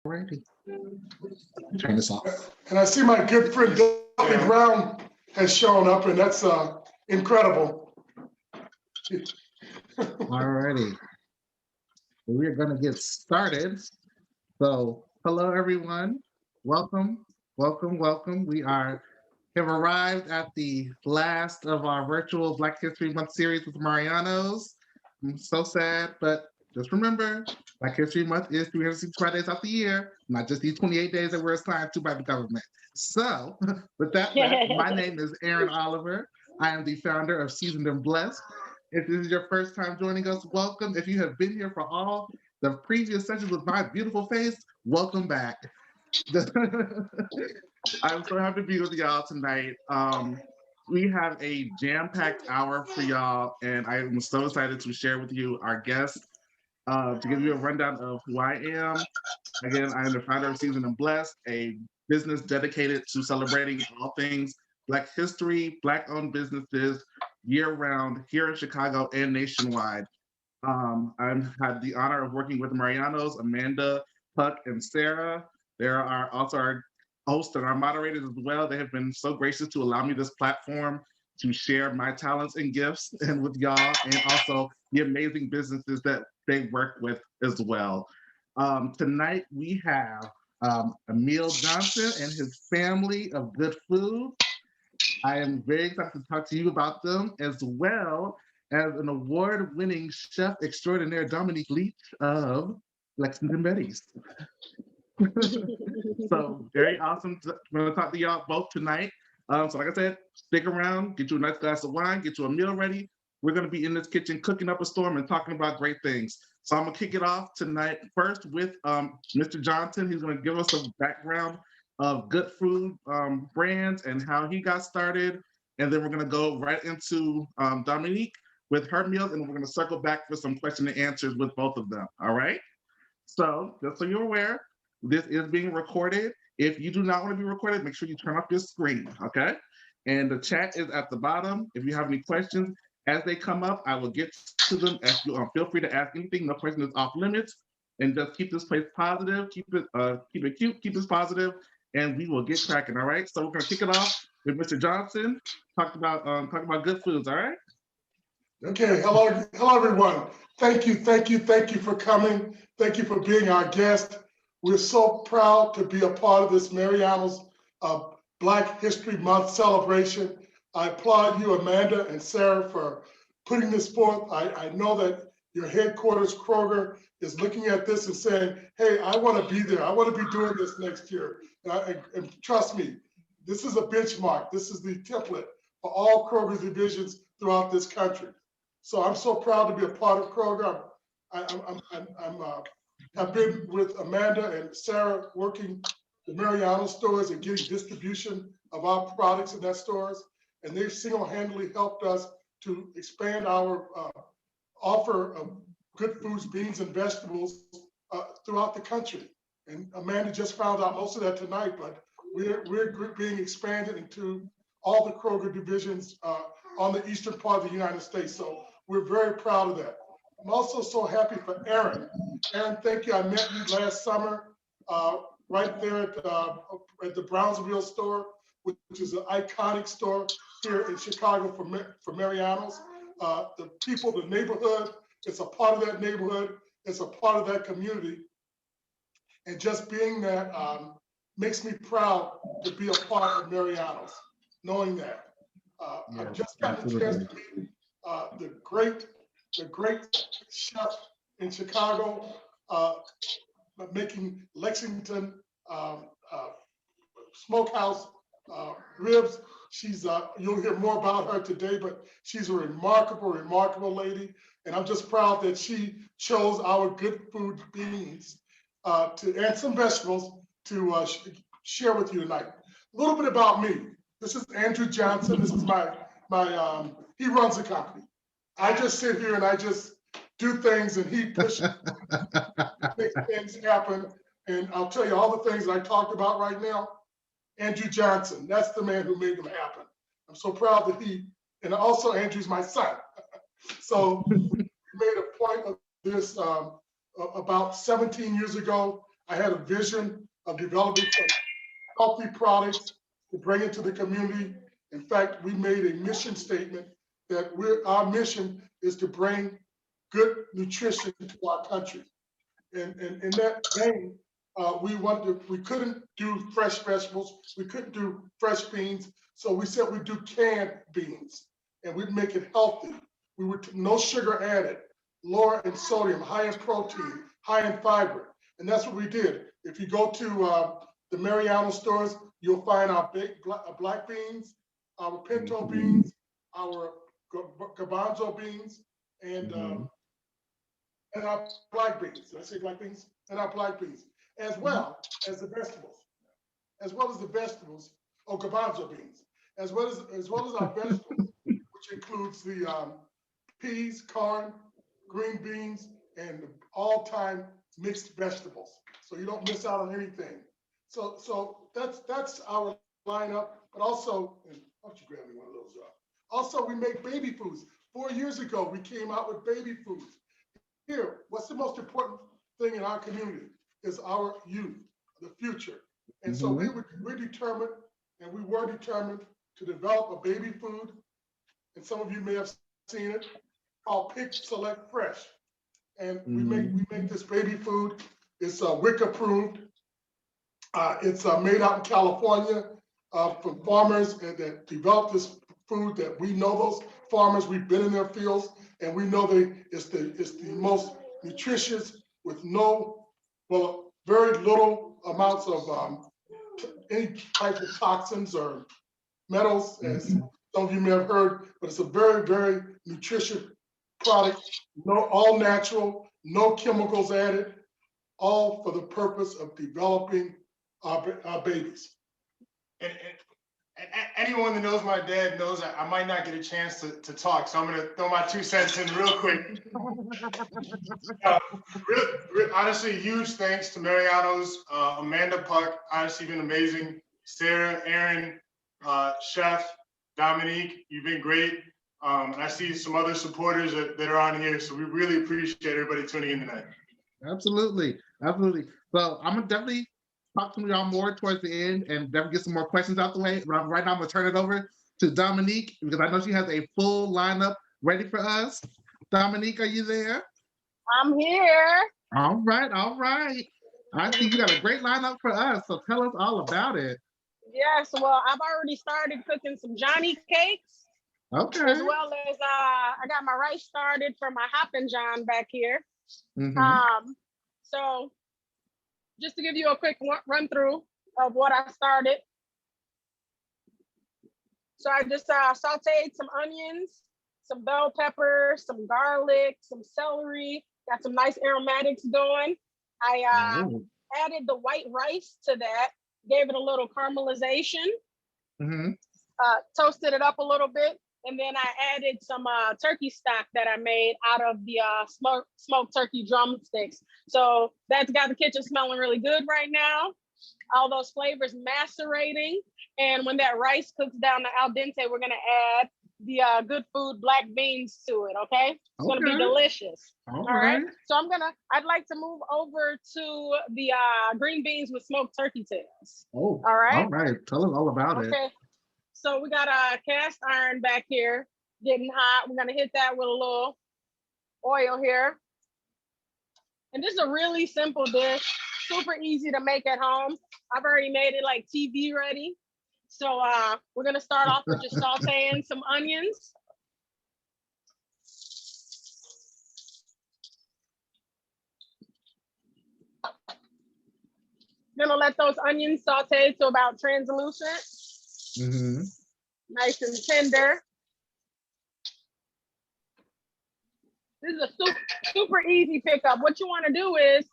Alrighty, turn this off. And I see my good friend Dominique Brown has shown up, and that's incredible. Alrighty, we're gonna get started. So, hello everyone. Welcome, welcome, welcome. We have arrived at the last of our virtual Black History Month series with Marianos. I'm so sad, but just remember, Black History Month is 365 days out the year, not just these 28 days that we're assigned to by the government. So, with that said, my name is Aaron Oliver. I am the founder of Seasoned and Blessed. If this is your first time joining us, welcome. If you have been here for all the previous sessions with my beautiful face, welcome back. I'm so happy to be with y'all tonight. We have a jam-packed hour for y'all, and I'm so excited to share with you our guests. To give you a rundown of who I am, again, I am the founder of Seasoned and Blessed, a business dedicated to celebrating all things Black history, Black-owned businesses, year-round here in Chicago and nationwide. I've had the honor of working with Marianos, Amanda, Puck, and Sarah. There are also our hosts and our moderators as well. They have been so gracious to allow me this platform to share my talents and gifts and with y'all, and also the amazing businesses that they work with as well. Tonight we have Emil Johnson and his family of Good Food. I am very excited to talk to you about them, as well as an award-winning chef extraordinaire, Dominique Leach of Lexington Betty's. So very awesome. I'm going to talk to y'all both tonight. So like I said, stick around, get you a nice glass of wine, get you a meal ready. We're going to be in this kitchen cooking up a storm and talking about great things. So I'm going to kick it off tonight first with Mr. Johnson. He's going to give us a background of Good Food brands and how he got started. And then we're going to go right into Dominique with her meals, and we're going to circle back for some question and answers with both of them. All right? So just so you're aware, this is being recorded. If you do not want to be recorded, make sure you turn off your screen, okay? And the chat is at the bottom. If you have any questions, as they come up, I will get to them. As you feel free to ask anything. No question is off limits. And just keep this place positive. Keep it cute. Keep this positive, and we will get cracking. All right. So we're gonna kick it off with Mr. Johnson. Talk about good foods. All right. Okay. Hello, everyone. Thank you for coming. Thank you for being our guest. We're so proud to be a part of this Mariano's Black History Month celebration. I applaud you, Amanda and Sarah, for putting this forth. I know that your headquarters, Kroger, is looking at this and saying, hey, I want to be there. I want to be doing this next year. And trust me, this is a benchmark. This is the template for all Kroger divisions throughout this country. So I'm so proud to be a part of Kroger. I've been with Amanda and Sarah working the Mariano stores and getting distribution of our products in their stores. And they've single-handedly helped us to expand our offer of good foods, beans, and vegetables throughout the country. And Amanda just found out most of that tonight, but we're being expanded into all the Kroger divisions on the eastern part of the United States. So we're very proud of that. I'm also so happy for Aaron. Aaron, thank you. I met you last summer right there at the Brownsville store, which is an iconic store here in Chicago for Mariano's. The people, the neighborhood, it's a part of that neighborhood. It's a part of that community. And just being that makes me proud to be a part of Mariano's, knowing that. I've just gotten a chance to meet the great chef in Chicago, making Lexington smokehouse ribs. She's you'll hear more about her today, but she's a remarkable lady. And I'm just proud that she chose our Good Food beans and some vegetables to share with you tonight. A little bit about me. This is Andrew Johnson. This is my he runs the company. I just sit here and I just do things, and he pushes, makes things happen. And I'll tell you all the things that I talked about right now. Andrew Johnson, that's the man who made them happen. I'm so proud that and also Andrew's my son. So we made a point of this about 17 years ago. I had a vision of developing some healthy products to bring into the community. In fact, we made a mission statement that our mission is to bring good nutrition to our country. And in that vein, we couldn't do fresh vegetables, we couldn't do fresh beans, so we said we'd do canned beans and we'd make it healthy. We would no sugar added, lower in sodium, high in protein, high in fiber, and that's what we did. If you go to the Mariano stores, you'll find our big black beans, our pinto beans, our garbanzo beans, and our black beans. Did I say black beans? And our black beans, as well as the vegetables, or garbanzo beans, as well as our vegetables, which includes the peas, corn, green beans, and all-time mixed vegetables. So you don't miss out on anything. So that's our lineup. But also, and why don't you grab me one of those? Also, we make baby foods. 4 years ago, we came out with baby foods. Here, what's the most important thing in our community is our youth, the future. And so we're determined, and we were determined to develop a baby food. And some of you may have seen it, called Pick Select Fresh. And we make this baby food. It's WIC approved. It's made out in California from farmers that developed this food. That we know those farmers. We've been in their fields, and we know it's the most nutritious with very little amounts of any type of toxins or metals, as some of you may have heard. But it's a very, very nutritious product. All natural, no chemicals added, all for the purpose of developing our babies. And anyone that knows my dad knows I might not get a chance to talk, so I'm going to throw my 2 cents in real quick. Honestly, huge thanks to Mariano's, Amanda Puck, honestly been amazing. Sarah, Aaron, Chef, Dominique, you've been great. And I see some other supporters that are on here, so we really appreciate everybody tuning in tonight. Absolutely. So I'm gonna definitely talk to y'all more towards the end and definitely get some more questions out the way. Right now, I'm gonna turn it over to Dominique because I know she has a full lineup ready for us. Dominique, are you there? I'm here. All right. I think you got a great lineup for us, so tell us all about it. Yes, well, I've already started cooking some Johnny cakes. Okay. As well as I got my rice started for my Hoppin' John back here. So just to give you a quick run through of what I started. So I just sauteed some onions, some bell pepper, some garlic, some celery, got some nice aromatics going. I added the white rice to that, gave it a little caramelization, toasted it up a little bit. And then I added some turkey stock that I made out of the smoked turkey drumsticks. So that's got the kitchen smelling really good right now. All those flavors macerating. And when that rice cooks down to al dente, we're gonna add the Good Food black beans to it, okay? It's gonna be delicious. All right. So I'd like to move over to the green beans with smoked turkey tails. Oh, all right. All right, tell us all about it. So we got a cast iron back here getting hot. We're gonna hit that with a little oil here. And this is a really simple dish, super easy to make at home. I've already made it like TV ready. So we're gonna start off with just sauteing some onions. Gonna let those onions saute to about translucent. Nice and tender. This is a super easy pickup. What you want to do is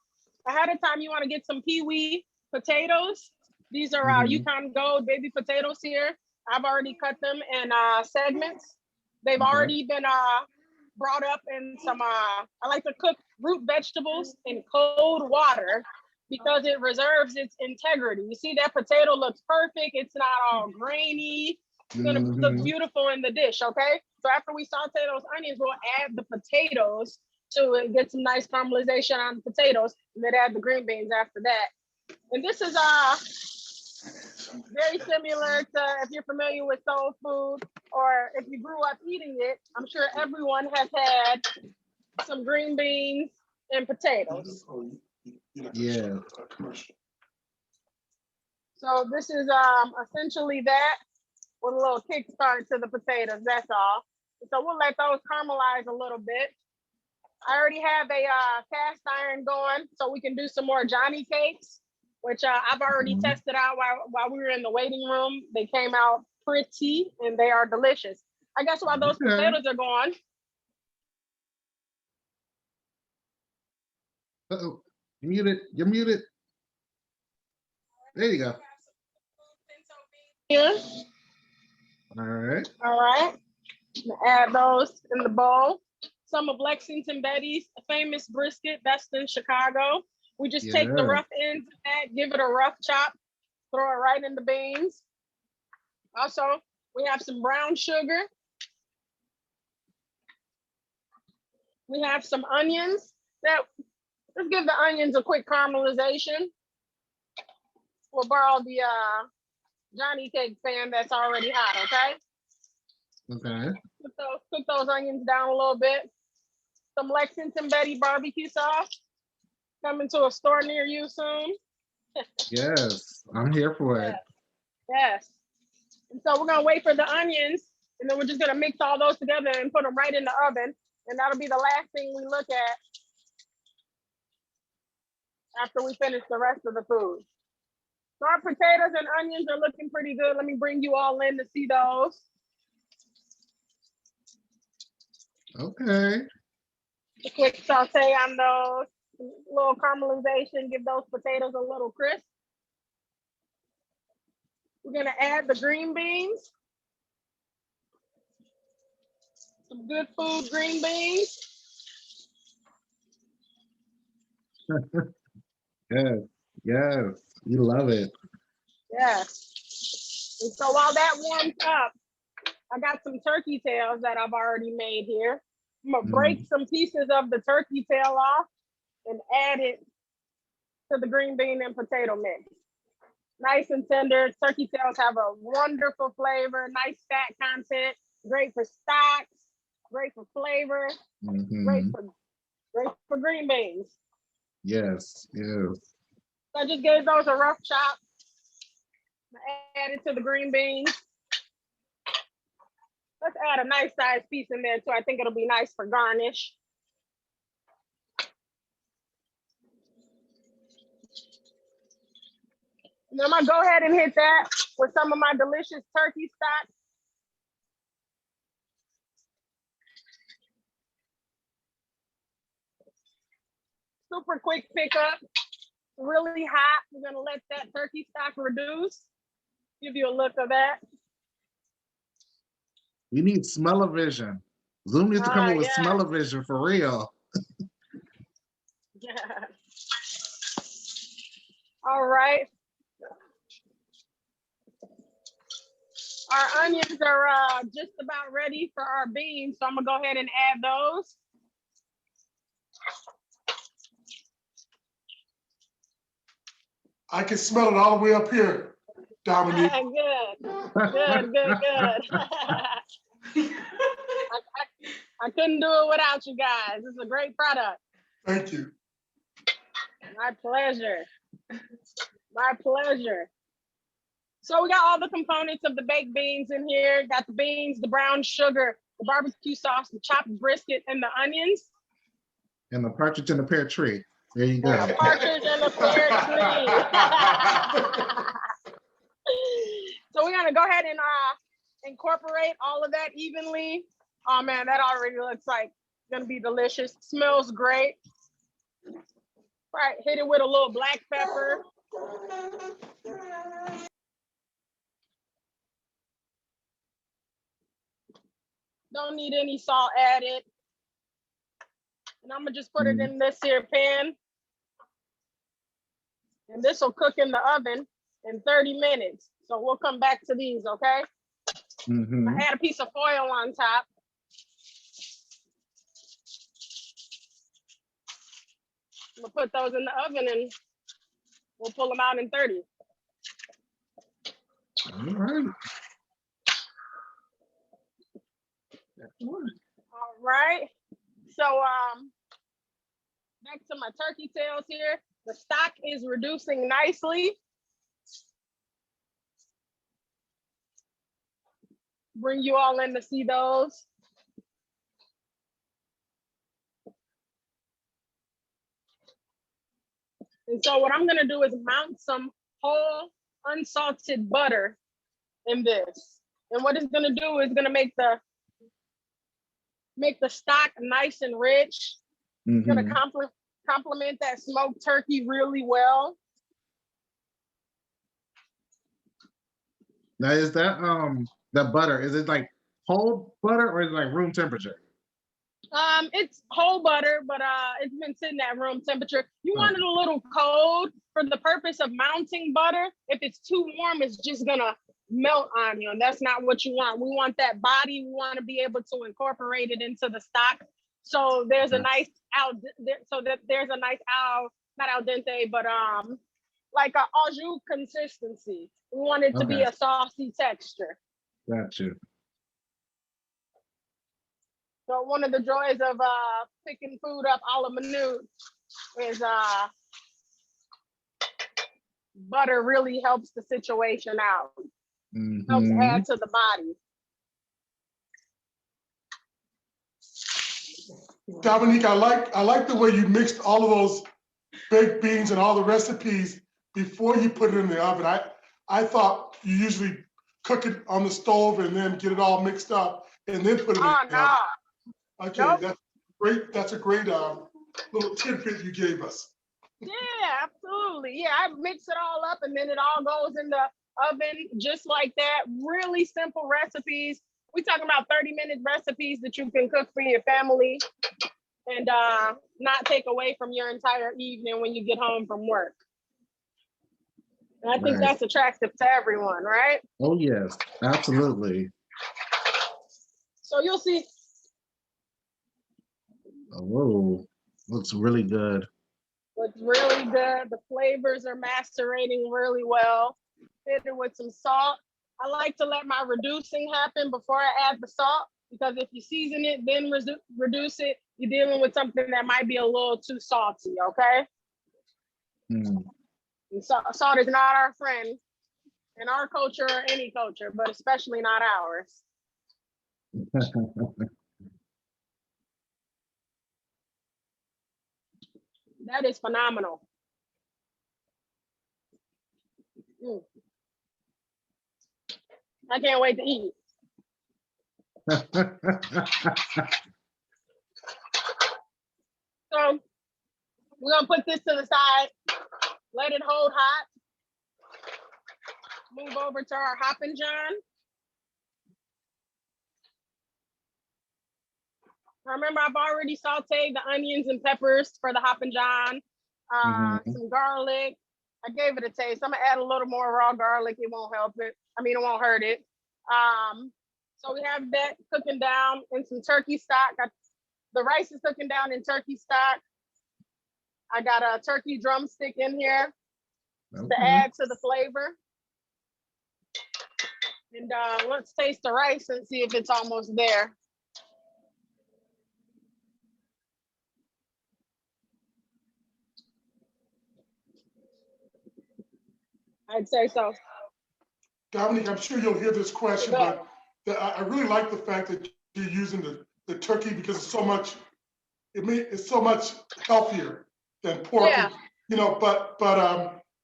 ahead of time, you want to get some peewee potatoes. These are Yukon Gold baby potatoes here. I've already cut them in segments. They've already been brought up in some, I like to cook root vegetables in cold water because it reserves its integrity. You see that potato looks perfect. It's not all grainy. It's gonna look beautiful in the dish, okay? So after we saute those onions, we'll add the potatoes to get some nice caramelization on the potatoes, and then add the green beans after that. And this is very similar to if you're familiar with soul food, or if you grew up eating it. I'm sure everyone has had some green beans and potatoes. Yeah. So this is essentially that with a little kickstart to the potatoes, that's all. So we'll let those caramelize a little bit. I already have a cast iron going, so we can do some more Johnny cakes, which I've already tested out while we were in the waiting room. They came out pretty and they are delicious. I guess while those potatoes are going. Uh-oh, you're muted. You're muted. There you go. Here. All right. All right. Add those in the bowl. Some of Lexington Betty's famous brisket, best in Chicago. We just take the rough ends of that, give it a rough chop, throw it right in the beans. Also, we have some brown sugar. We have some onions. Let's give the onions a quick caramelization. We'll borrow the Johnny cake pan that's already hot, okay? Okay. Cook those onions down a little bit. Some Lexington Betty barbecue sauce coming to a store near you soon. Yes, I'm here for it. Yes. And so we're gonna wait for the onions, and then we're just gonna mix all those together and put them right in the oven. And that'll be the last thing we look at after we finish the rest of the food. So our potatoes and onions are looking pretty good. Let me bring you all in to see those. Okay. A quick saute on those, a little caramelization, give those potatoes a little crisp. We're gonna add the green beans. Some good food green beans. Yes, yes, you love it. Yes. And so while that warms up, I got some turkey tails that I've already made here. I'm gonna break some pieces of the turkey tail off and add it to the green bean and potato mix. Nice and tender. Turkey tails have a wonderful flavor, nice fat content, great for stocks, great for flavor, great for green beans. Yes, yes. So I just gave those a rough chop. Add it to the green beans. Let's add a nice sized piece in there too. I think it'll be nice for garnish. And I'm gonna go ahead and hit that with some of my delicious turkey stock. Super quick pickup, really hot. We're gonna let that turkey stock reduce. Give you a look of that. We need smell-o-vision. Zoom needs to come up with Yeah. smell-o-vision for real. Yeah. All right. Our onions are just about ready for our beans, so I'm gonna go ahead and add those. I can smell it all the way up here, Dominique. Good. I couldn't do it without you guys. It's a great product. Thank you. My pleasure. My pleasure. So we got all the components of the baked beans in here. Got the beans, the brown sugar, the barbecue sauce, the chopped brisket, and the onions. And the partridge in the pear tree. There you go. A partridge in the pear tree. So we're gonna go ahead and incorporate all of that evenly. Oh man, that already looks like it's gonna be delicious. Smells great. All right, hit it with a little black pepper. Don't need any salt added. And I'm gonna just put it in this here pan. And this will cook in the oven in 30 minutes. So we'll come back to these, okay? I add a piece of foil on top. I'm gonna put those in the oven and we'll pull them out in 30. All right. All right. So back to my turkey tails here. The stock is reducing nicely. Bring you all in to see those. And so what I'm gonna do is mount some whole unsalted butter in this. And what it's gonna do is gonna make the stock nice and rich. It's gonna complement that smoked turkey really well. Now is that the butter, is it like whole butter or is it like room temperature? It's whole butter, but it's been sitting at room temperature. You want it a little cold for the purpose of mounting butter. If it's too warm, it's just gonna melt on you, and that's not what you want. We want that body. We want to be able to incorporate it into the stock. So there's a nice not al dente, but like a au jus consistency. We want it to be a saucy texture. Got you. So one of the joys of picking food up a la minute is butter really helps the situation out. Helps add to the body. Dominique, I like the way you mixed all of those baked beans and all the recipes before you put it in the oven. I thought you usually cook it on the stove and then get it all mixed up and then put it in the oven. Okay, nope. That's great. That's a great little tidbit you gave us. Yeah, absolutely. Yeah, I mix it all up and then it all goes in the oven just like that. Really simple recipes. We're talking about 30-minute recipes that you can cook for your family and not take away from your entire evening when you get home from work. And I think that's attractive to everyone, right? Oh, yes, absolutely. So you'll see. Oh, whoa, looks really good. Looks really good. The flavors are macerating really well. Hit it with some salt. I like to let my reducing happen before I add the salt, because if you season it, then reduce it, you're dealing with something that might be a little too salty, okay? And salt is not our friend in our culture or any culture, but especially not ours. That is phenomenal. I can't wait to eat. So we're gonna put this to the side, let it hold hot. Move over to our Hoppin' John. Remember, I've already sauteed the onions and peppers for the Hoppin' John, some garlic. I gave it a taste. I'm gonna add a little more raw garlic. It won't help it. I mean, it won't hurt it. So we have that cooking down in some turkey stock. The rice is cooking down in turkey stock. I got a turkey drumstick in here to add to the flavor. And let's taste the rice and see if it's almost there. I'd say so. Dominique, I'm sure you'll hear this question, but I really like the fact that you're using the turkey because it's so much healthier than pork. Yeah. You know, but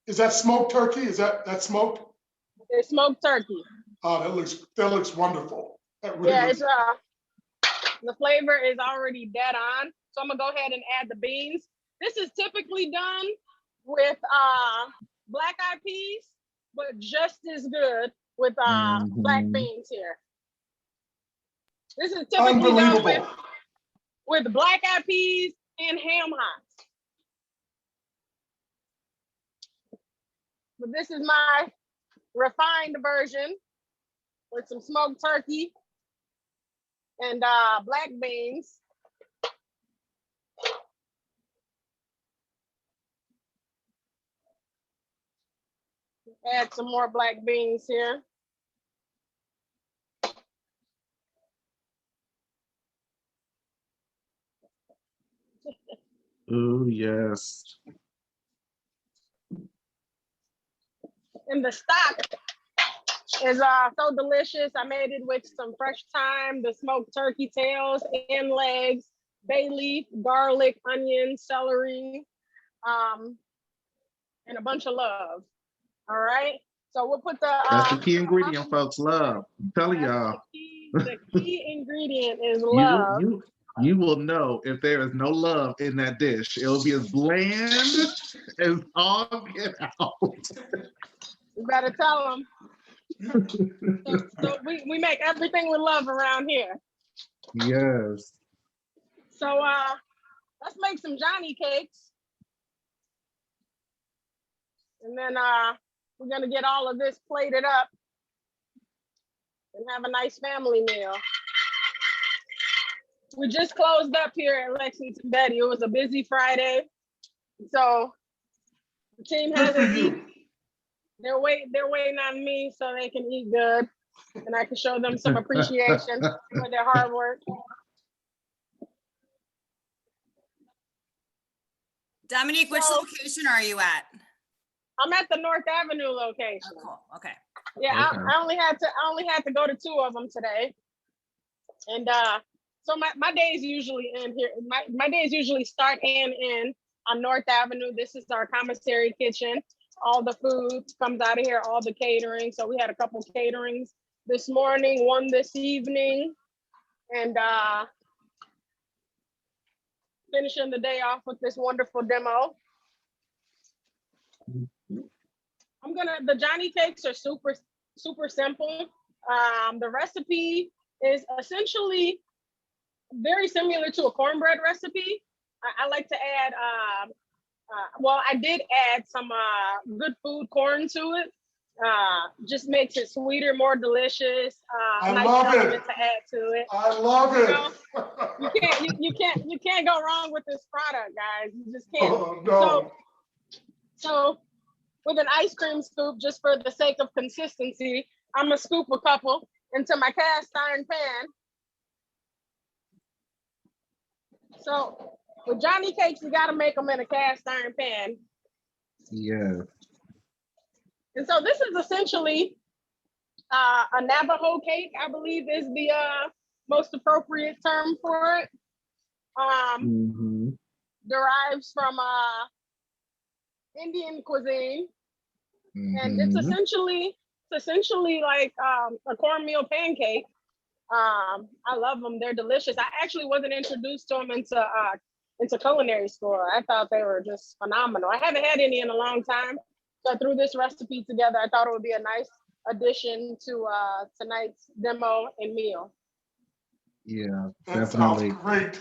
is that smoked turkey? Is that smoked? It's smoked turkey. Oh, that looks wonderful. That really yeah, it's the flavor is already dead on. So I'm gonna go ahead and add the beans. This is typically done with black eyed peas, but just as good with black beans here. This is typically done with black eyed peas and ham hocks. But this is my refined version with some smoked turkey and black beans. Add some more black beans here. Ooh, yes. And the stock is so delicious. I made it with some fresh thyme, the smoked turkey tails and legs, bay leaf, garlic, onion, celery, and a bunch of love. All right. So we'll put That's the key ingredient, folks. Love. I'm telling y'all. The key ingredient is You, love. you will know if there is no love in that dish. It'll be as bland as all get out. You better tell them. So we make everything with love around here. Yes. So let's make some Johnny cakes. And then we're gonna get all of this plated up and have a nice family meal. We just closed up here at Lexington, Betty. It was a busy Friday. So the team hasn't eaten. They're waiting on me so they can eat good and I can show them some appreciation for their hard work. Dominique, which location are you at? I'm at the North Avenue location. Oh, cool. Okay. Yeah, Okay. I only had to go to 2 of them today. And so my days usually end here. My days usually start and end on North Avenue. This is our commissary kitchen. All the food comes out of here, all the catering. So we had a couple caterings this morning, one this evening, and finishing the day off with this wonderful demo. The Johnny cakes are super simple. The recipe is essentially very similar to a cornbread recipe. I like to add, I did add some good food corn to it. Just makes it sweeter, more delicious. I nice love element it. to add to it. I love it. You can't go wrong with this product, guys. You just can't. Oh, no. So with an ice cream scoop, just for the sake of consistency, I'm gonna scoop a couple into my cast iron pan. So with Johnny cakes, you gotta make them in a cast iron pan. Yeah. And so this is essentially a Navajo cake, I believe is the most appropriate term for it. Derives from Indian cuisine. And it's essentially like a cornmeal pancake. I love them. They're delicious. I actually wasn't introduced to them into culinary school. I thought they were just phenomenal. I haven't had any in a long time. So I threw this recipe together. I thought it would be a nice addition to tonight's demo and meal. Yeah, That definitely. sounds great.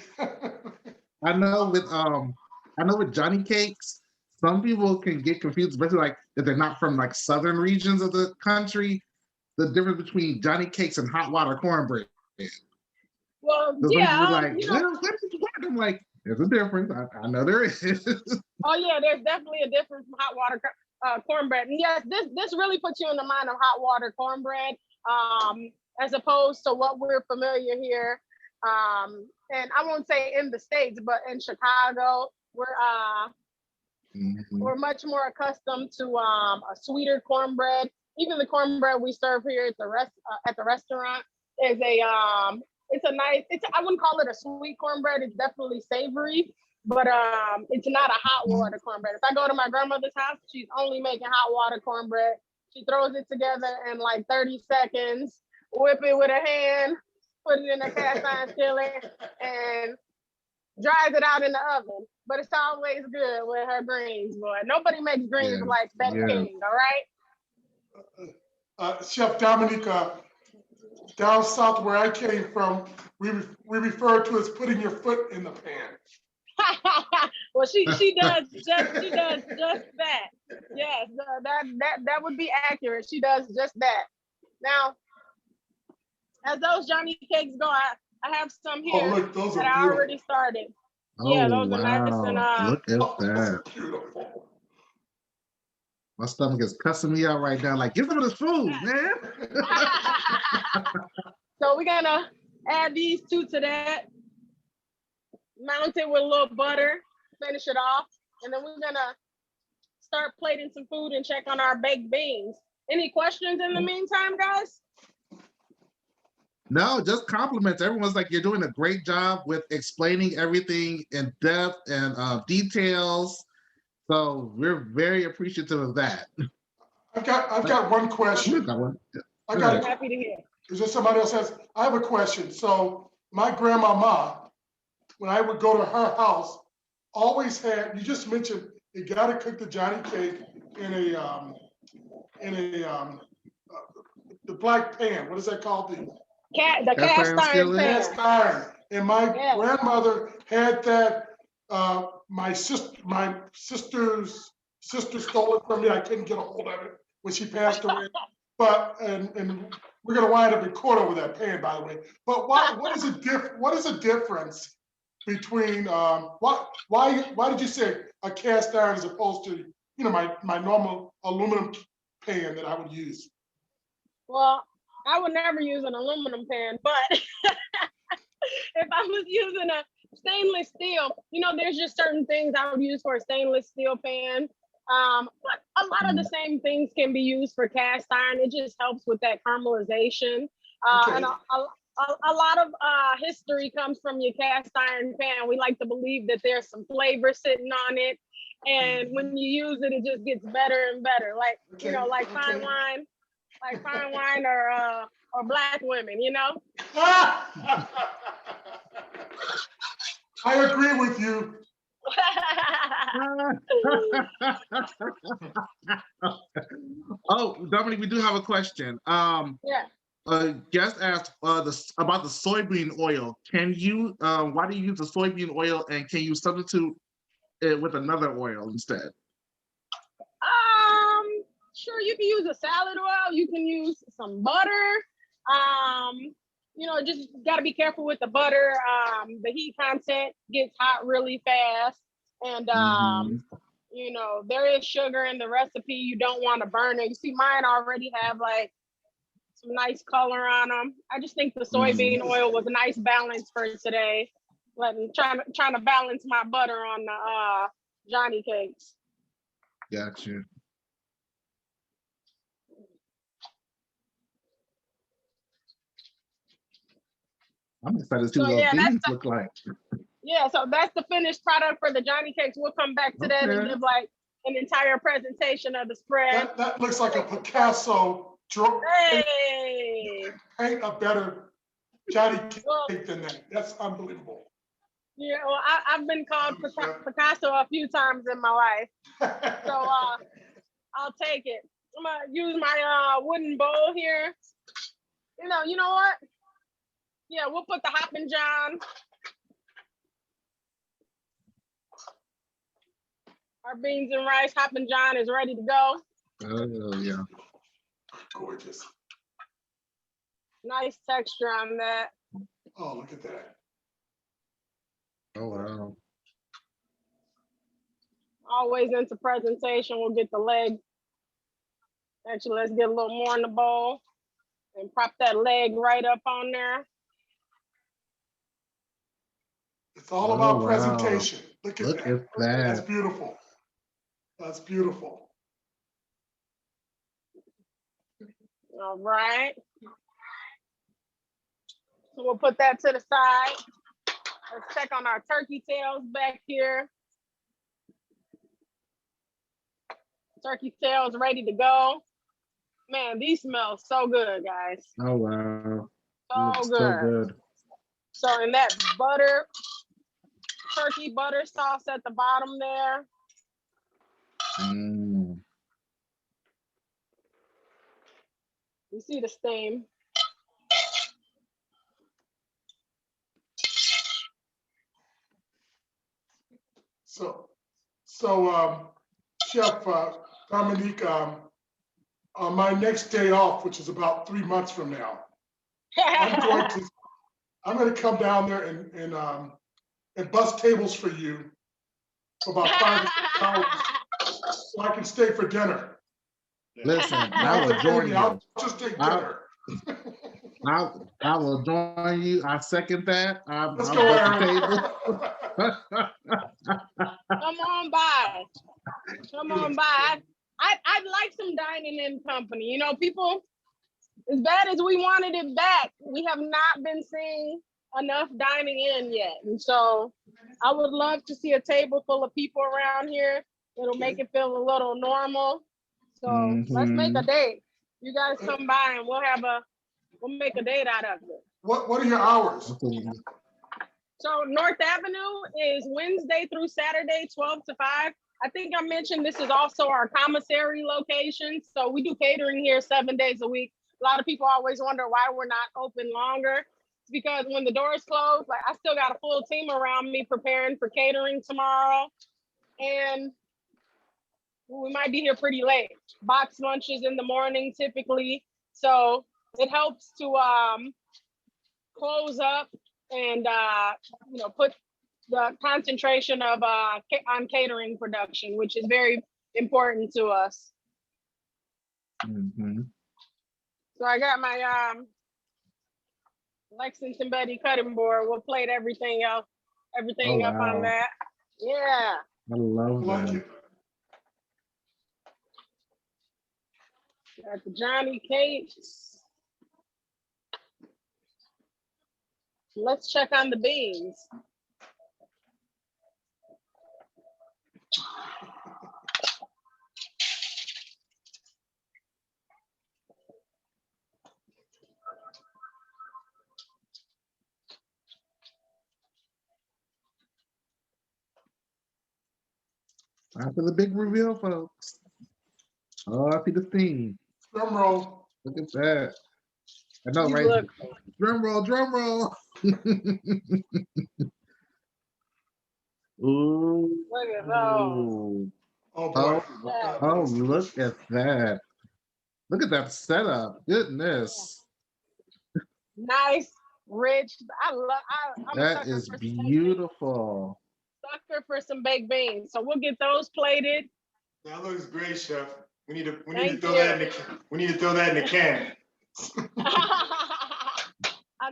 I know with Johnny cakes, some people can get confused, especially like if they're not from like southern regions of the country, the difference between Johnny cakes and hot water cornbread. Well, So yeah, like, what is what? I'm like, there's a difference. I know there is. Oh yeah, there's definitely a difference from hot water cornbread. And yes, this really puts you in the mind of hot water cornbread, as opposed to what we're familiar here. And I won't say in the States, but in Chicago, we're much more accustomed to a sweeter cornbread. Even the cornbread we serve here at the restaurant is I wouldn't call it a sweet cornbread. It's definitely savory, but it's not a hot water cornbread. If I go to my grandmother's house, she's only making hot water cornbread. She throws it together in like 30 seconds, whip it with her hand, put it in a cast iron skillet, and dries it out in the oven. But it's always good with her greens, boy. Nobody makes greens like Betty King, all right? Chef Dominique, down south where I came from, we refer to as putting your foot in the pan. Well, she does just that. Yes, that would be accurate. She does just that. Now, as those Johnny cakes go, I have some here Look, those that are I already started. Oh, Yeah, those are nice wow. and Look at that. beautiful. My stomach is cussing me out right now. Like, give some of this food, man. So we're gonna add these two to that. Mount it with a little butter, finish it off, and then we're gonna start plating some food and check on our baked beans. Any questions in the meantime, guys? No, just compliments. Everyone's like, you're doing a great job with explaining everything in depth and details. So we're very appreciative of that. I've got one question. I got I'm happy to hear. Is there somebody else has? I have a question. So my grandmama, when I would go to her house, always had, you just mentioned, you gotta cook the Johnny cake in a the black pan. What is that called? The The cast iron pan. cast iron. And my grandmother had that. My sister's sister stole it from me. I couldn't get a hold of it when she passed away. But and we're gonna wind up in court over that pan, by the way. But what is the difference between why did you say a cast iron as opposed to my normal aluminum pan that I would use? Well, I would never use an aluminum pan, but if I was using a stainless steel, there's just certain things I would use for a stainless steel pan. But a lot of the same things can be used for cast iron. It just helps with that caramelization. And a lot of history comes from your cast iron pan. We like to believe that there's some flavor sitting on it. And when you use it, it just gets better and better. Like fine wine or black women, I agree with you. Oh, Dominique, we do have a question. Guest asked about the soybean oil. Can you? Why do you use the soybean oil, and can you substitute it with another oil instead? Sure, you can use a salad oil. You can use some butter. Just got to be careful with the butter. The heat content gets hot really fast. And, there is sugar in the recipe. You don't want to burn it. You see, mine already have some nice color on them. I just think the soybean oil was a nice balance for today. Trying to balance my butter on the Johnny cakes. Gotcha. I'm excited to see what those beans look like. Yeah, so that's the finished product for the Johnny cakes. We'll come back to that and give an entire presentation of the spread. That looks like a Picasso. Hey! Paint a better Johnny cake than that. That's unbelievable. Yeah, well, I've been called Picasso a few times in my life. So I'll take it. I'm gonna use my wooden bowl here. You know what? Yeah, we'll put the Hoppin' John. Our beans and rice Hoppin' John is ready to go. Oh, yeah. Gorgeous. Nice texture on that. Oh, look at that. Oh, wow. Always into presentation, we'll get the leg. Actually, let's get a little more in the bowl and prop that leg right up on there. It's all about presentation. Wow. Look at Look that. at that. That's beautiful. That's beautiful. All right. So we'll put that to the side. Let's check on our turkey tails back here. Turkey tails ready to go. Man, these smell so good, guys. Oh, wow. So good. So good. So in that turkey butter sauce at the bottom there. You see the steam. So Chef Dominique, on my next day off, which is about 3 months from now, I'm going to come down there and bust tables for you for about 5 hours so I can stay for dinner. Listen, I will join you. I'll just take dinner. I will join you. I second that. Let's I'm go, at the Aaron. table. Come on by. Come on by. I'd like some dining in company. You know, people, as bad as we wanted it back, we have not been seeing enough dining in yet. And so I would love to see a table full of people around here. It'll make it feel a little normal. So let's make a date. You guys come by and we'll make a date out of it. What are your hours? So North Avenue is Wednesday through Saturday, 12 to 5. I think I mentioned this is also our commissary location. So we do catering here 7 days a week. A lot of people always wonder why we're not open longer. It's because when the doors close, like I still got a full team around me preparing for catering tomorrow. And we might be here pretty late. Box lunches in the morning typically. So it helps to close up and put the concentration of on catering production, which is very important to us. So I got my Lexington Betty cutting board. We'll plate everything up on that. Yeah. I love that. Got the Johnny cakes. Let's check on the beans. After the big reveal, folks. Oh, I see the theme. Drum roll. Look at that. I know, You right? look- Drum roll, drum roll. Ooh. Look at those. Oh, boy. Oh, look at that. Look at that setup. Goodness. Nice, rich. I'm a That sucker is for some baked beans. beautiful. Sucker for some baked beans. So we'll get those plated. That looks great, Chef. We need to Thank throw you. that in the can.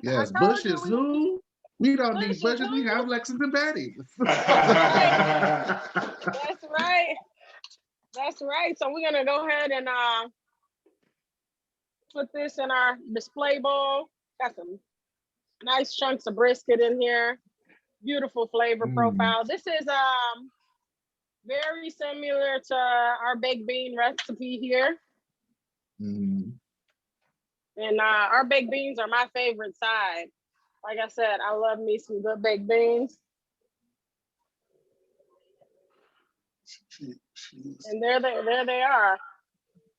Yes, I told bushes. you Who? We don't need Bushes, bushes. We who? have Lexington Betty. That's right. That's right. So we're gonna go ahead and put this in our display bowl. Got some nice chunks of brisket in here. Beautiful flavor profile. This is very similar to our baked bean recipe here. And our baked beans are my favorite side. Like I said, I love me some good baked beans. And there they are.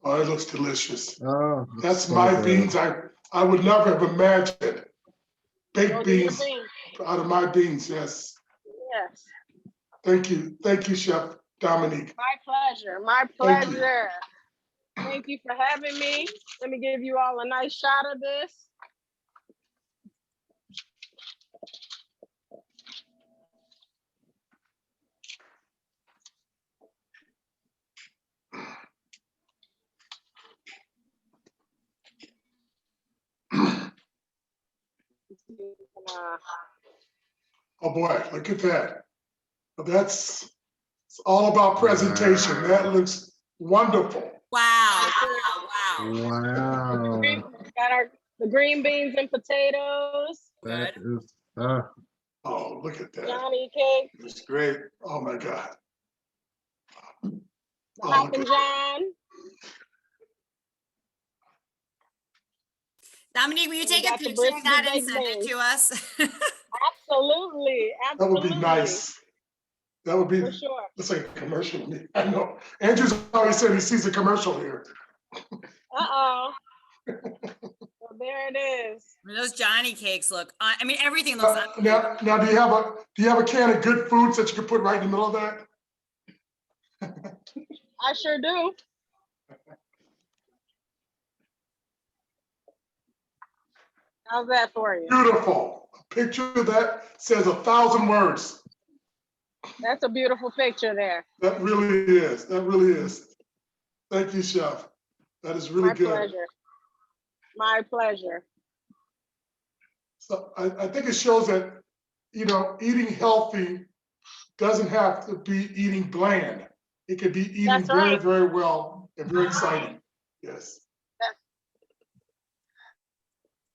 Oh, it looks delicious. Oh, That's so my good. beans. I would never have imagined baked Those are your beans out of my beans. Yes. Yes. Thank you, Chef Dominique. My pleasure. My Thank you. pleasure. Thank you for having me. Let me give you all a nice shot of this. Oh boy, look at that. It's all about presentation. That looks wonderful. Wow. Wow. Got the green beans and potatoes. That Good. is Oh, look at that. Johnny cake. It's great. Oh my God. The Oh, Hop look and at- John. Dominique, will you We take a got the picture of that and brisket send it baked to us? Absolutely. That would Absolutely. be nice. That would be, For sure. it's like a commercial. I know. Andrew's always said he sees a commercial here. Uh-oh. Well, there it is. Those Johnny cakes look, I mean, everything looks. Now, do you have a can of good foods that you can put right in the middle of that? I sure do. How's that for you? Beautiful. A picture that says 1,000 words. That's a beautiful picture there. That really is. That really is. Thank you, Chef. That is really My good. pleasure. My pleasure. So I think it shows that, eating healthy doesn't have to be eating bland. It could be eating That's very, right. very well and very exciting. Yes.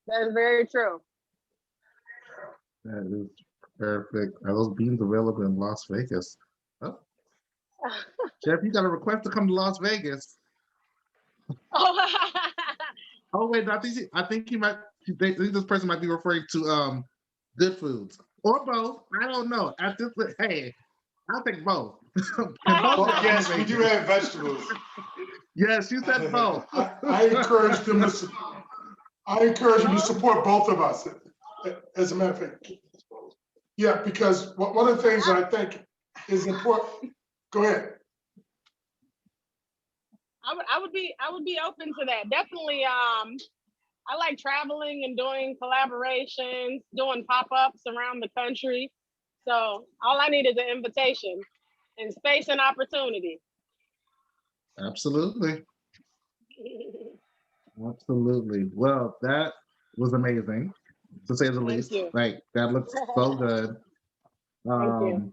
That is very true. That is perfect. Are those beans available in Las Vegas? Oh, Jeff, you got a request to come to Las Vegas. Oh, Oh wait, I think this person might be referring to Good Foods or both. I don't know. At this, hey, I'll take both. And both Well, are yes, we amazing. do have vegetables. Yes, you said both. I encourage them to. I encourage them to support both of us. As a matter of fact, yeah, because one of the things that I think is important. Go ahead. I would be open to that. Definitely. I like traveling and doing collaborations, doing pop-ups around the country. So all I need is an invitation and space and opportunity. Absolutely. Absolutely. Well, that was amazing, to say the Thank least. you. Like, that looks so good. Thank you.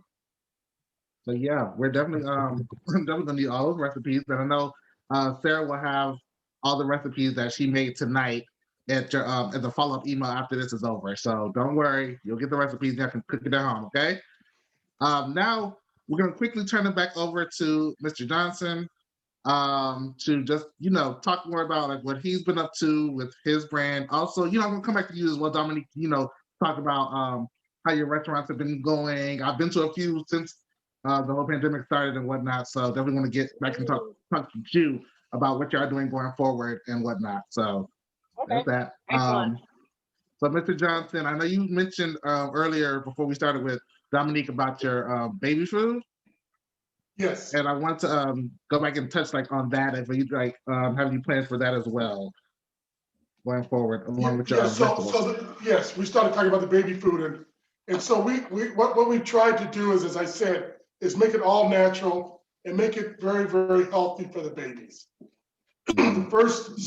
So yeah, we're definitely definitely gonna need all those recipes. And I know Sarah will have all the recipes that she made tonight at your as a follow-up email after this is over. So don't worry, you'll get the recipes and you can cook it at home, okay? Now we're gonna quickly turn it back over to Mr. Johnson to just talk more about like what he's been up to with his brand. Also, I'm gonna come back to you as well, Dominique. Talk about how your restaurants have been going. I've been to a few since the whole pandemic started and whatnot. So definitely want to get back and talk to you about what y'all doing going forward and whatnot. So Okay. that's that. Excellent. So Mr. Johnson, I know you mentioned earlier before we started with Dominique about your baby food. Yes. And I want to go back and touch on that if you have any plans for that as well going forward along with your vegetables. Yes, we started talking about the baby food and so what we tried to do is, as I said, is make it all natural and make it very, very healthy for the babies. The first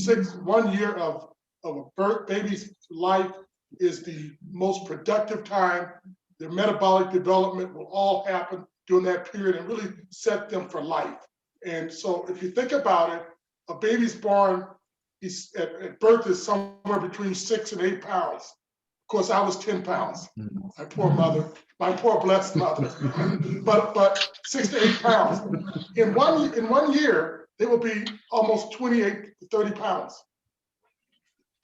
1 year of a baby's life is the most productive time. Their metabolic development will all happen during that period and really set them for life. And so if you think about it, a baby's born at birth is somewhere between 6 and 8 pounds. Of course, I was 10 pounds. My poor mother, my poor blessed mother. but 6 to 8 pounds. In 1 year, they will be almost 28 to 30 pounds.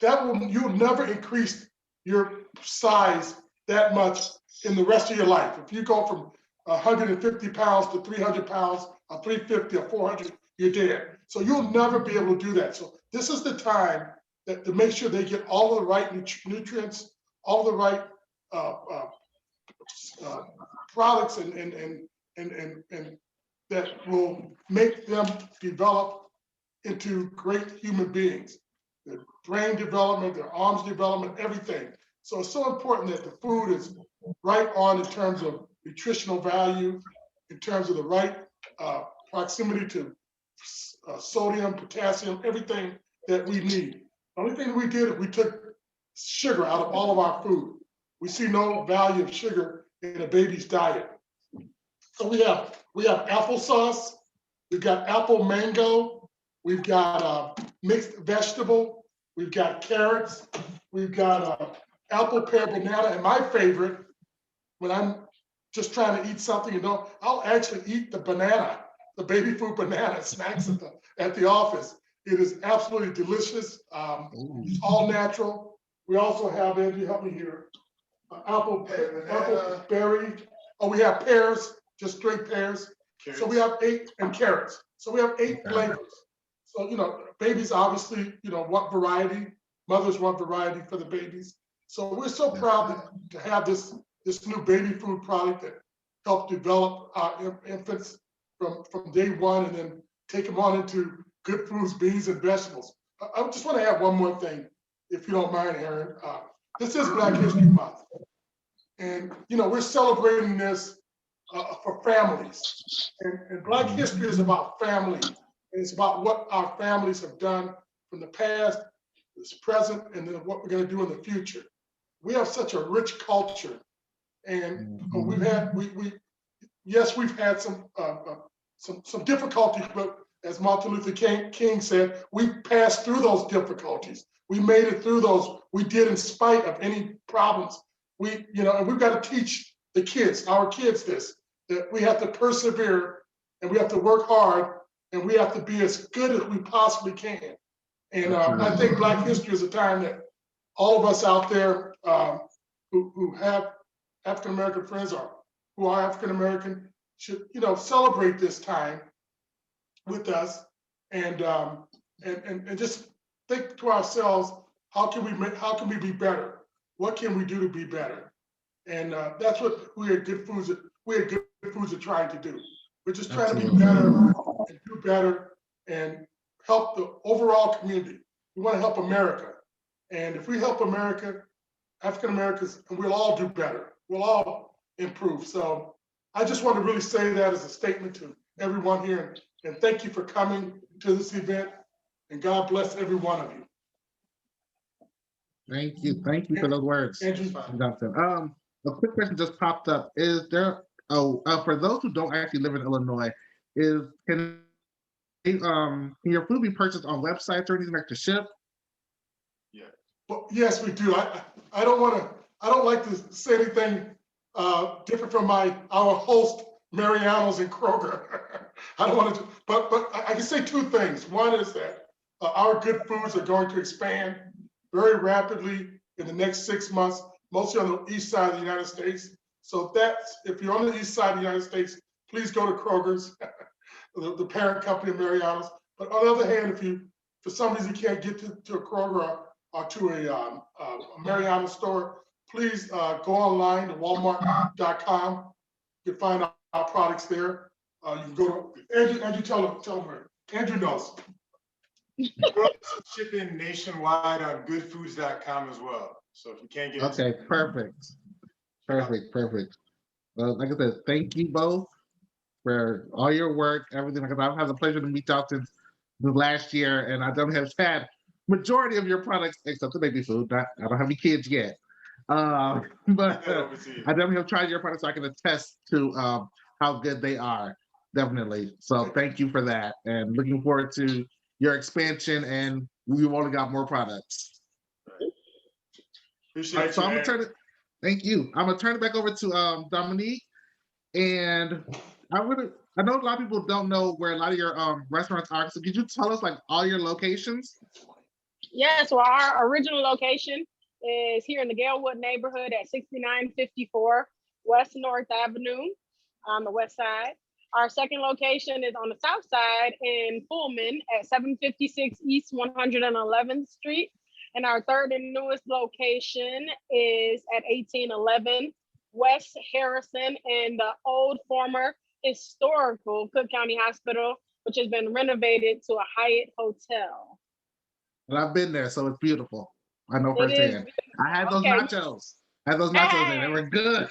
You'll never increase your size that much in the rest of your life. If you go from 150 pounds to 300 pounds, or 350 or 400, you're dead. So you'll never be able to do that. So this is the time to make sure they get all of the right nutrients, all the right products and that will make them develop into great human beings. Their brain development, their arms development, everything. So it's so important that the food is right on in terms of nutritional value, in terms of the right proximity to sodium, potassium, everything that we need. The only thing we did is we took sugar out of all of our food. We see no value of sugar in a baby's diet. So we have applesauce, we've got apple mango, we've got mixed vegetable, we've got carrots, we've got apple pear banana, and my favorite, when I'm just trying to eat something, I'll actually eat the banana, the baby food banana snacks at the office. It is absolutely delicious. It's all natural. We also have, Andrew, help me here, apple berry. Oh, we have pears, just straight pears. Carrots. So we have 8, and carrots. So we have 8 flavors. So, babies obviously, want variety. Mothers want variety for the babies. So we're so proud to have this new baby food product that helped develop our infants from day one and then take them on into good foods, beans, and vegetables. I just want to add one more thing, if you don't mind, Aaron. This is Black History Month. And, we're celebrating this for families. And Black history is about family It's about what our families have done from the past, this present, and then what we're going to do in the future. We have such a rich culture, and we've had we've had some difficulties, but as Martin Luther King said, we passed through those difficulties. We made it through those. We did in spite of any problems. And we've got to teach the kids, our kids, that we have to persevere and we have to work hard and we have to be as good as we possibly can. And I think Black History is a time that all of us out there who have African-American friends or who are African-American should, celebrate this time with us and just think to ourselves, how can we be better? What can we do to be better? And that's what we at Good Foods are trying to do. We're just trying to be better and do better and help the overall community. We want to help America. And if we help America, African Americans, and we'll all do better. We'll all improve. So I just want to really say that as a statement to everyone here. And thank you for coming to this event. And God bless every one of you. Thank you. Thank you for those words. A quick question just popped up. Is there, for those who don't actually live in Illinois, can your food be purchased on websites or anything like to ship? Yeah. Well, yes, we do. I don't like to say anything different from our host, Mariano's in Kroger. I don't want to, but I can say two things. One is that our Good Foods are going to expand very rapidly in the next 6 months, mostly on the east side of the United States. So if you're on the east side of the United States, please go to Kroger's, the parent company of Mariano's. But on the other hand, if you, for some reason, can't get to a Kroger or to a Mariano's store, please go online to walmart.com. You can find our products there. You can go to, Andrew, tell them, Andrew knows. Shipping nationwide on goodfoods.com as well. So if you can't get Okay, perfect. Well, like I said, thank you both for all your work, everything. Like I've had the pleasure to meet y'all since the last year, and I don't have had majority of your products except the baby food. I don't have any kids yet, but I definitely have tried your products, so I can attest to how good they are. Definitely. So thank you for that, and looking forward to your expansion, and we've only got more products. Appreciate so you, I'm gonna turn it. Thank you. I'm gonna turn it back over to Dominique, and I know a lot of people don't know where a lot of your restaurants are. So could you tell us like all your locations? Yes, well, our original location is here in the Galewood neighborhood at 6954 West North Avenue on the west side. Our second location is on the south side in Pullman at 756 East 111th Street. And our third and newest location is at 1811 West Harrison in the old former historical Cook County Hospital, which has been renovated to a Hyatt hotel. And I've been there, so it's beautiful. I know firsthand. I had those nachos. And they were good.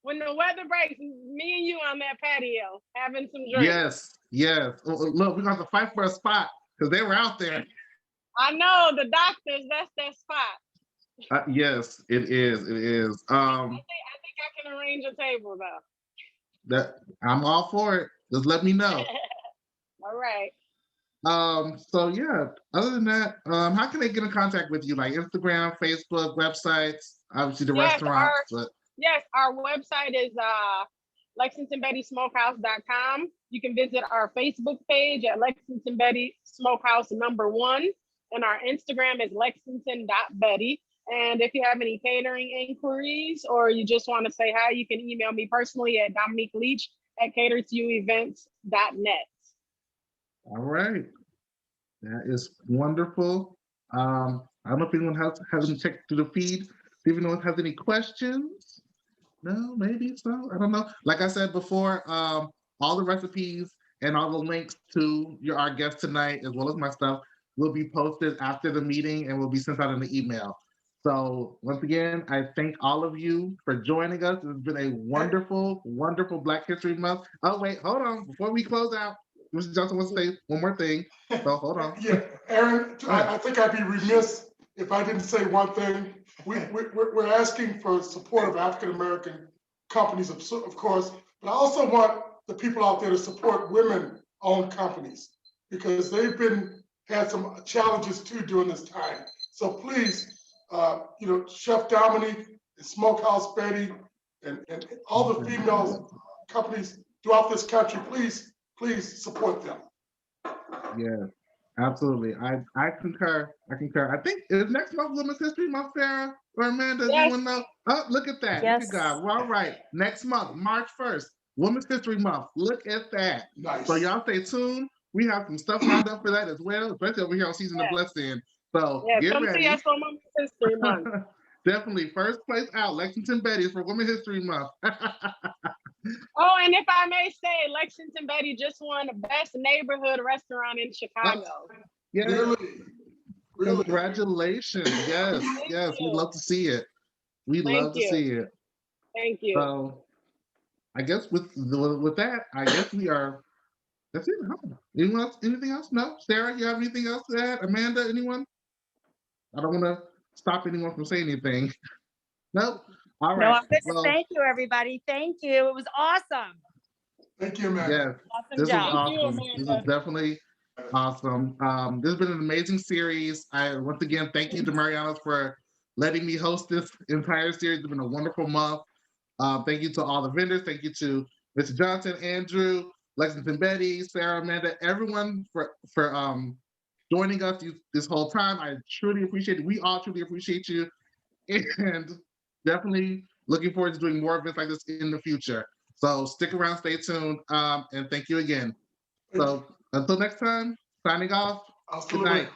When the weather breaks, me and you on that patio having some drinks. Yes. Look, we're going to fight for a spot because they were out there. I know the doctors. That's that spot. Yes, it is. I think I can arrange a table though. I'm all for it. Just let me know. All right. So yeah, other than that, how can they get in contact with you? Like Instagram, Facebook, websites, obviously the restaurants. Yes, our website is LexingtonBettySmokehouse.com. You can visit our Facebook page at Lexington Betty Smokehouse #1, and our Instagram is lexington.betty. And if you have any catering inquiries or you just want to say hi, you can email me personally at Dominique Leach at catertoyouevents.net. All right. That is wonderful. I don't know if anyone hasn't checked through the feed. See if anyone has any questions. No, maybe so. I don't know. Like I said before, all the recipes and all the links to our guest tonight, as well as my stuff, will be posted after the meeting and will be sent out in the email. So once again, I thank all of you for joining us. It's been a wonderful, wonderful Black History Month. Oh wait, hold on. Before we close out, Mr. Johnson wants to say one more thing. So hold on. Yeah, Aaron, Go ahead. I think I'd be remiss if I didn't say one thing. We're asking for support of African-American companies, of course, but I also want the people out there to support women-owned companies because they've had some challenges too during this time. So please, Chef Dominique and Smokehouse Betty and all the female companies throughout this country, please support them. Yeah, absolutely. I concur. I concur. I think is next month Women's History Month, Sarah or Amanda? Do you Yes. want to know? Oh, look at that. Yes. Look at God. Well, all right. Next month, March 1st, Women's History Month. Look at that. Nice. So y'all stay tuned. We have some stuff lined up for that as well, especially over here on Season of Yeah. Blessing. So Yeah, get come ready. see us on Women's History Month. Definitely first place out, Lexington Betty's for Women's History Month. Oh, and if I may say, Lexington Betty just won the best neighborhood restaurant in Chicago. Yeah. Really? Congratulations. Yes, Thank yes. We'd you. love to see it. We'd Thank love to you. see it. Thank you. So I guess with that, I guess we are. That's it. Huh? Anyone else? Anything else? No. Sarah, you have anything else to add? Amanda, anyone? I don't want to stop anyone from saying anything. No. All No, right. I'm good. Well, Thank you, everybody. Thank you. It was awesome. Thank you, man. yes, Awesome this was job. Thank you, awesome. This is Amanda. definitely awesome. This has been an amazing series. I once again thank you to Marianas for letting me host this entire series. It's been a wonderful month. Thank you to all the vendors. Thank you to Mr. Johnson, Andrew, Lexington Betty, Sarah, Amanda, everyone for joining us this whole time. I truly appreciate it. We all truly appreciate you. And definitely looking forward to doing more events like this in the future. So stick around, stay tuned, and thank you again. So until next time, signing off. Hasta Good luego. night.